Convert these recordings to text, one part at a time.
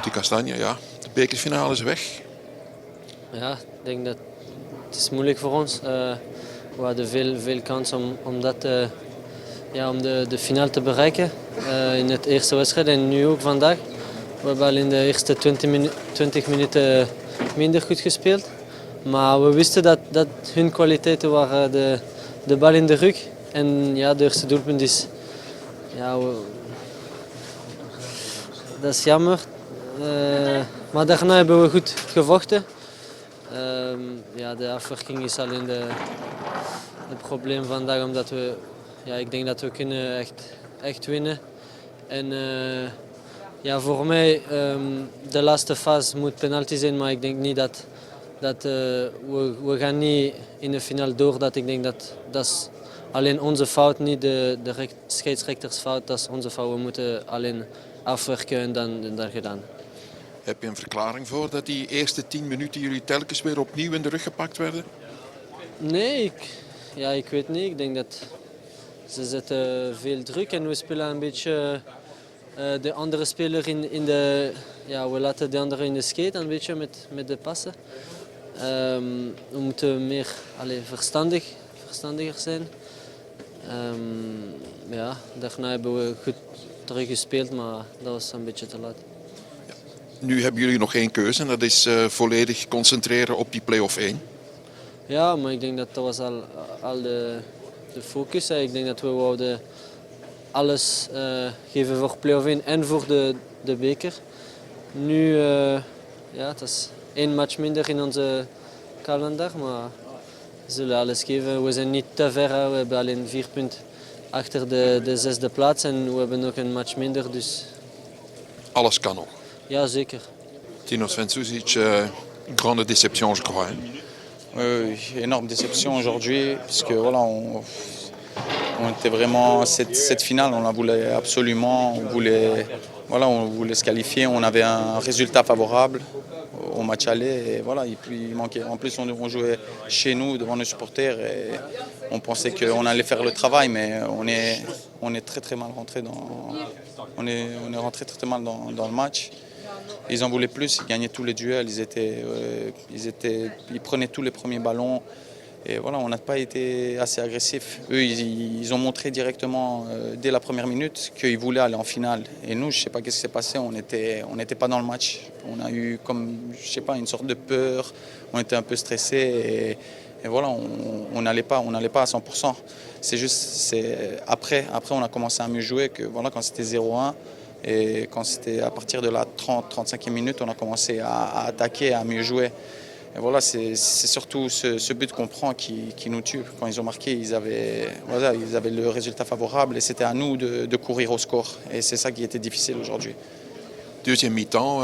Timothy Castagne, ja, de bekerfinale is weg. Ja, ik denk dat het is moeilijk voor ons. We hadden veel kans om de finale te bereiken in het eerste wedstrijd en nu ook vandaag. We hebben al in de eerste 20 minuten minder goed gespeeld. Maar we wisten dat hun kwaliteiten waren de bal in de rug. En ja, de eerste doelpunt is... Ja, dat is jammer. Maar daarna hebben we goed gevochten. Ja, de afwerking is alleen het probleem vandaag, omdat ik denk dat we kunnen echt winnen. En ja, voor mij de laatste fase moet penalty zijn, maar ik denk niet dat we gaan niet in de finale door. Dat ik denk dat is alleen onze fout, niet de scheidsrechters fout. Dat is onze fout. We moeten alleen afwerken en dan gedaan. Heb je een verklaring voor dat die eerste 10 minuten jullie telkens weer opnieuw in de rug gepakt werden? Nee, ik weet niet. Ik denk dat ze zetten veel druk en we spelen een beetje de andere speler in de... Ja, we laten de andere in de skate een beetje met de passen. We moeten meer verstandiger zijn. Ja, daarna hebben we goed teruggespeeld, maar dat was een beetje te laat. Nu hebben jullie nog één keuze en dat is volledig concentreren op die play-off 1. Ja, maar ik denk dat was al de focus. Ik denk dat we wouden alles geven voor play-off 1 en voor de beker. Nu, het is 1 match minder in onze kalender, maar we zullen alles geven. We zijn niet te ver, we hebben alleen 4 punten achter de 6e plaats en we hebben nog een match minder. Dus... Alles kan nog. Ja, zeker. Tino Svensusic, grande déception, je crois. Énorme déception aujourd'hui, puisque voilà, on était vraiment cette finale, on la voulait absolument, on voulait se qualifier, on avait un résultat favorable au match aller et voilà, et puis il manquait. En plus, on jouait chez nous devant nos supporters et on pensait qu'on allait faire le travail, mais on est très mal rentré on est rentré très mal dans le match. Ils en voulaient plus, ils gagnaient tous les duels, ils prenaient tous les premiers ballons. Et voilà, on n'a pas été assez agressifs. Eux, ils ont montré directement, dès la première minute, qu'ils voulaient aller en finale. Et nous, je ne sais pas ce qui s'est passé, on n'était pas dans le match. On a eu une sorte de peur, on était un peu stressés. Et voilà, on n'allait pas à 100%. Après, on a commencé à mieux jouer, que voilà, quand c'était 0-1. Et quand c'était à partir de la 30-35e minute, on a commencé à attaquer, à mieux jouer. Et voilà, c'est surtout ce but qu'on prend qui nous tue. Quand ils ont marqué, ils avaient le résultat favorable et c'était à nous de courir au score. Et c'est ça qui était difficile aujourd'hui. Deuxième mi-temps,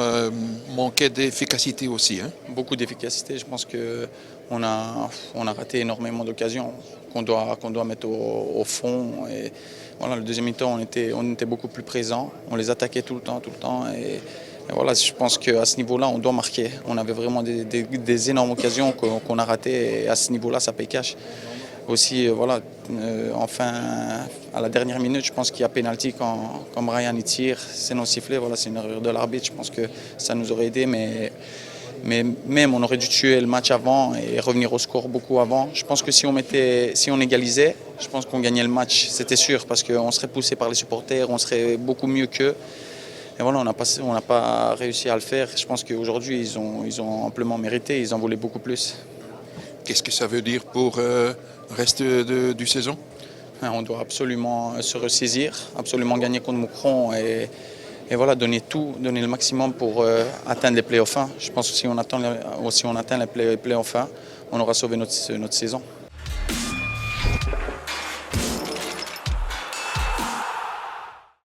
manquait d'efficacité aussi. Hein? Beaucoup d'efficacité. Je pense qu'on a raté énormément d'occasions qu'on doit mettre au fond. Et voilà, le deuxième mi-temps, on était beaucoup plus présents. On les attaquait tout le temps. Et voilà, je pense qu'à ce niveau-là, on doit marquer. On avait vraiment des énormes occasions qu'on a ratées et à ce niveau-là, ça paye cash. Aussi, enfin, à la dernière minute, je pense qu'il y a pénalty quand Brian y tire. C'est non sifflé, voilà, c'est une erreur de l'arbitre. Je pense que ça nous aurait aidé, mais même on aurait dû tuer le match avant et revenir au score beaucoup avant. Je pense que si on égalisait, je pense qu'on gagnait le match, c'était sûr, parce qu'on serait poussé par les supporters, on serait beaucoup mieux qu'eux. Et voilà, on n'a pas réussi à le faire. Je pense qu'aujourd'hui, ils ont amplement mérité, ils en voulaient beaucoup plus. Qu'est-ce que ça veut dire pour le reste du saison? On doit absolument se ressaisir, absolument gagner contre Moucron et voilà, donner le maximum pour atteindre les playoffs 1. Je pense que si on atteint les playoffs 1, on aura sauvé notre saison.